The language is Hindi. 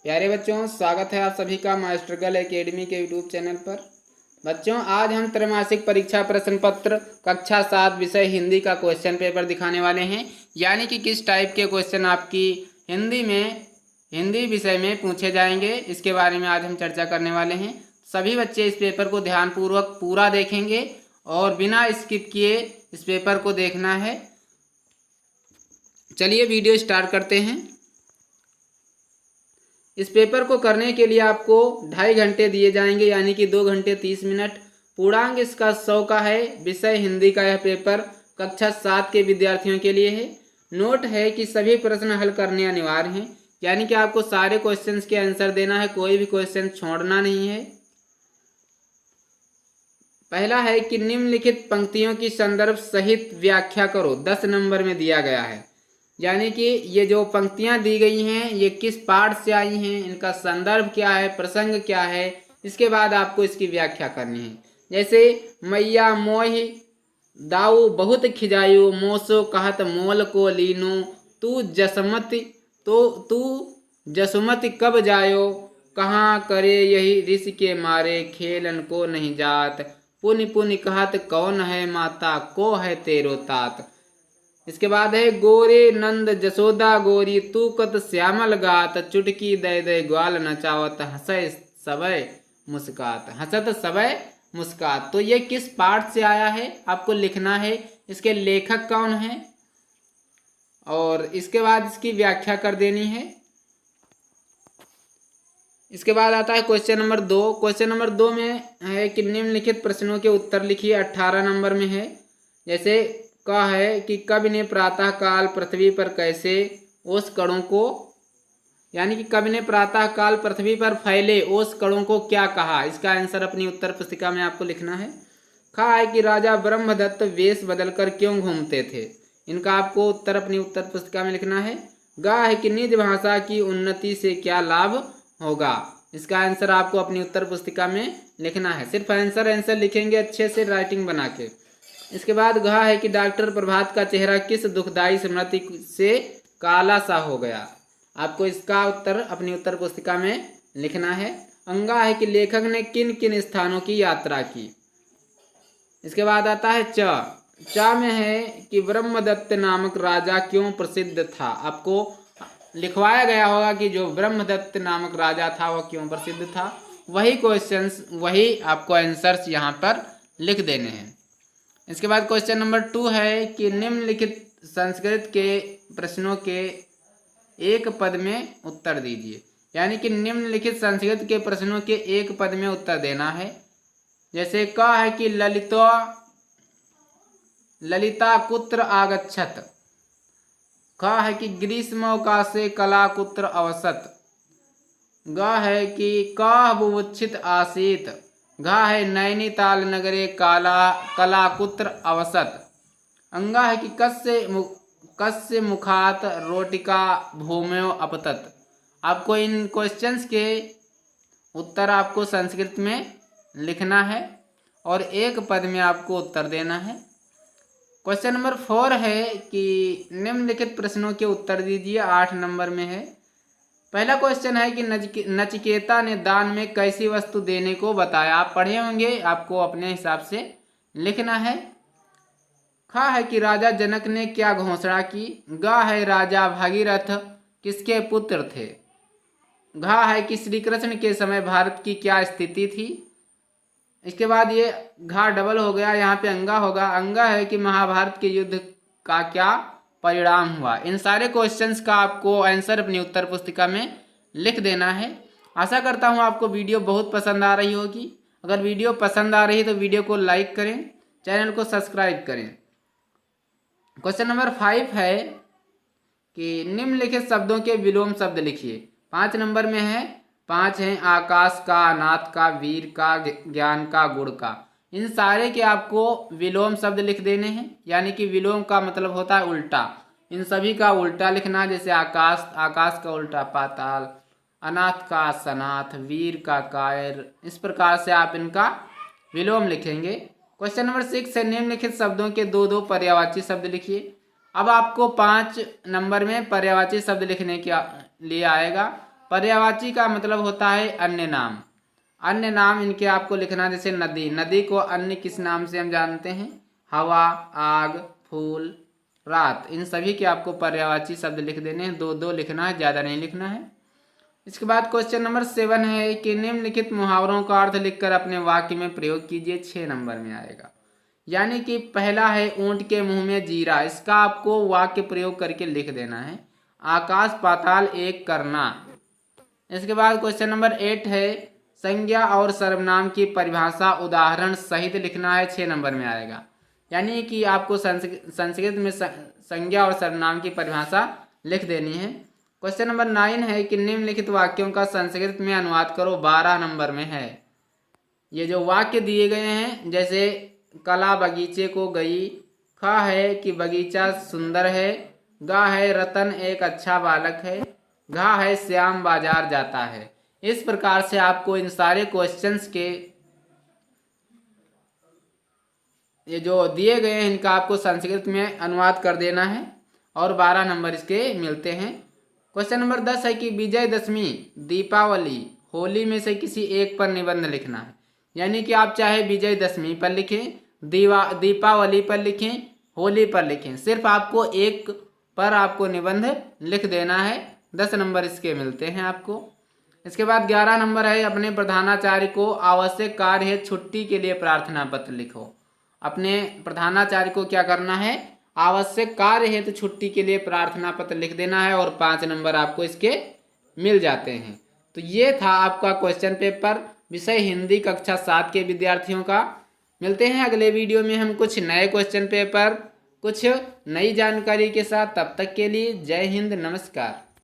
प्यारे बच्चों, स्वागत है आप सभी का मास्टर गर्ल एकेडमी के यूट्यूब चैनल पर। बच्चों, आज हम त्रैमासिक परीक्षा प्रश्न पत्र कक्षा 7 विषय हिंदी का क्वेश्चन पेपर दिखाने वाले हैं। यानी कि किस टाइप के क्वेश्चन आपकी हिंदी विषय में पूछे जाएंगे, इसके बारे में आज हम चर्चा करने वाले हैं। सभी बच्चे इस पेपर को ध्यानपूर्वक पूरा देखेंगे और बिना स्किप किए इस पेपर को देखना है। चलिए वीडियो स्टार्ट करते हैं। इस पेपर को करने के लिए आपको 2.5 घंटे दिए जाएंगे, यानी कि 2 घंटे 30 मिनट। पूर्णांक इसका 100 का है। विषय हिंदी का यह पेपर कक्षा 7 के विद्यार्थियों के लिए है। नोट है कि सभी प्रश्न हल करने अनिवार्य हैं, यानी कि आपको सारे क्वेश्चंस के आंसर देना है, कोई भी क्वेश्चन छोड़ना नहीं है। पहला है कि निम्नलिखित पंक्तियों की संदर्भ सहित व्याख्या करो। 10 नंबर में दिया गया है, यानी कि ये जो पंक्तियां दी गई हैं ये किस पाठ से आई हैं, इनका संदर्भ क्या है, प्रसंग क्या है, इसके बाद आपको इसकी व्याख्या करनी है। जैसे मैया मोहि दाऊ बहुत खिजायु, मोसो कहत मोल को लीनो, तू जसमति कब जायो, कहाँ करे यही ऋषि के मारे, खेलन को नहीं जात, पुनि पुनि कहत कौन है माता, को है तेरो तात। इसके बाद है गोरे नंद जसोदा गोरी, तू कत श्यामल गात, चुटकी दे दे ग्वाल नचावत, हंसय सबय मुस्कात, हंसत सबय मुस्कात। तो ये किस पाठ से आया है आपको लिखना है, इसके लेखक कौन है और इसके बाद इसकी व्याख्या कर देनी है। इसके बाद आता है क्वेश्चन नंबर 2। क्वेश्चन नंबर 2 में है कि निम्नलिखित प्रश्नों के उत्तर लिखिए। 18 नंबर में है। जैसे का है कि कवि ने प्रातः काल पृथ्वी पर कैसे ओस कणों को, यानी कि कवि ने प्रातः काल पृथ्वी पर फैले ओस कणों को क्या कहा, इसका आंसर अपनी उत्तर पुस्तिका में आपको लिखना है। खा है कि राजा ब्रह्मदत्त वेश बदलकर क्यों घूमते थे, इनका आपको उत्तर अपनी उत्तर पुस्तिका में लिखना है। गा है कि निज भाषा की उन्नति से क्या लाभ होगा, इसका आंसर आपको अपनी उत्तर पुस्तिका में लिखना है। सिर्फ आंसर लिखेंगे अच्छे से राइटिंग बना के। इसके बाद घा है कि डॉक्टर प्रभात का चेहरा किस दुखदाई स्मृति से काला सा हो गया, आपको इसका उत्तर अपनी उत्तर पुस्तिका में लिखना है। अंगा है कि लेखक ने किन किन स्थानों की यात्रा की। इसके बाद आता है चा में है कि ब्रह्मदत्त नामक राजा क्यों प्रसिद्ध था, आपको लिखवाया गया होगा कि जो ब्रह्मदत्त नामक राजा था वह क्यों प्रसिद्ध था। वही क्वेश्चंस, वही आपको आंसर्स यहाँ पर लिख देने हैं। इसके बाद क्वेश्चन नंबर 2 है कि निम्नलिखित संस्कृत के प्रश्नों के एक पद में उत्तर दीजिए, यानी कि निम्नलिखित संस्कृत के प्रश्नों के एक पद में उत्तर देना है। जैसे क है कि ललिता कुत्र आगच्छत, ख है कि ग्रीष्मोकाशे कला कुत्र अवसत, ग है कि क बुभुक्षित आसीत, घा है नैनीताल नगरे कला कुत्र अवसत, अंगा है कि कस्य मुखात रोटिका भूम्यो अपतत। आपको इन क्वेश्चंस के उत्तर आपको संस्कृत में लिखना है और एक पद में आपको उत्तर देना है। क्वेश्चन नंबर 4 है कि निम्नलिखित प्रश्नों के उत्तर दीजिए। 8 नंबर में है। पहला क्वेश्चन है कि नचिकेता ने दान में कैसी वस्तु देने को बताया, आप पढ़े होंगे, आपको अपने हिसाब से लिखना है। खा है कि राजा जनक ने क्या घोषणा की, गा है राजा भागीरथ किसके पुत्र थे, घा है कि श्री कृष्ण के समय भारत की क्या स्थिति थी। इसके बाद ये घा डबल हो गया, यहाँ पे अंगा होगा। अंगा है कि महाभारत के युद्ध का क्या परिणाम हुआ। इन सारे क्वेश्चंस का आपको आंसर अपनी उत्तर पुस्तिका में लिख देना है। आशा करता हूँ आपको वीडियो बहुत पसंद आ रही होगी। अगर वीडियो पसंद आ रही है तो वीडियो को लाइक करें, चैनल को सब्सक्राइब करें। क्वेश्चन नंबर 5 है कि निम्नलिखित शब्दों के विलोम शब्द लिखिए। 5 नंबर में है। 5 हैं आकाश का, अनाथ का, वीर का, ज्ञान का, गुण का। इन सारे के आपको विलोम शब्द लिख देने हैं, यानी कि विलोम का मतलब होता है उल्टा। इन सभी का उल्टा लिखना, जैसे आकाश का उल्टा पाताल, अनाथ का सनाथ, वीर का कायर। इस प्रकार से आप इनका विलोम लिखेंगे। क्वेश्चन नंबर 6 है निम्नलिखित शब्दों के 2 पर्यायवाची शब्द लिखिए। अब आपको 5 नंबर में पर्यायवाची शब्द लिखने के लिए आएगा। पर्यायवाची का मतलब होता है अन्य नाम। अन्य नाम इनके आपको लिखना, जैसे नदी, नदी को अन्य किस नाम से हम जानते हैं? हवा, आग, फूल, रात, इन सभी के आपको पर्यायवाची शब्द लिख देने हैं। दो दो लिखना है, ज़्यादा नहीं लिखना है। इसके बाद क्वेश्चन नंबर 7 है कि निम्नलिखित मुहावरों का अर्थ लिखकर अपने वाक्य में प्रयोग कीजिए। 6 नंबर में आएगा। यानी कि पहला है ऊंट के मुंह में जीरा, इसका आपको वाक्य प्रयोग करके लिख देना है। आकाश पाताल एक करना। इसके बाद क्वेश्चन नंबर 8 है संज्ञा और सर्वनाम की परिभाषा उदाहरण सहित लिखना है। 6 नंबर में आएगा। यानी कि आपको संस्कृत में संज्ञा और सर्वनाम की परिभाषा लिख देनी है। क्वेश्चन नंबर 9 है कि निम्नलिखित वाक्यों का संस्कृत में अनुवाद करो। 12 नंबर में है। ये जो वाक्य दिए गए हैं, जैसे कला बगीचे को गई, ख है कि बगीचा सुंदर है, गा है रतन एक अच्छा बालक है, घा है श्याम बाजार जाता है। इस प्रकार से आपको इन सारे क्वेश्चंस के ये जो दिए गए हैं इनका आपको संस्कृत में अनुवाद कर देना है और 12 नंबर इसके मिलते हैं। क्वेश्चन नंबर 10 है कि विजयदशमी, दीपावली, होली में से किसी एक पर निबंध लिखना है। यानी कि आप चाहे विजयदशमी पर लिखें, दीपावली पर लिखें, होली पर लिखें, सिर्फ आपको एक पर आपको निबंध लिख देना है। 10 नंबर इसके मिलते हैं आपको। इसके बाद 11 नंबर है अपने प्रधानाचार्य को आवश्यक कार्य है छुट्टी के लिए प्रार्थना पत्र लिखो। अपने प्रधानाचार्य को क्या करना है? आवश्यक कार्य है तो छुट्टी के लिए प्रार्थना पत्र लिख देना है और 5 नंबर आपको इसके मिल जाते हैं। तो ये था आपका क्वेश्चन पेपर, विषय हिंदी कक्षा 7 के विद्यार्थियों का। मिलते हैं अगले वीडियो में हम कुछ नए क्वेश्चन पेपर, कुछ नई जानकारी के साथ। तब तक के लिए जय हिंद, नमस्कार।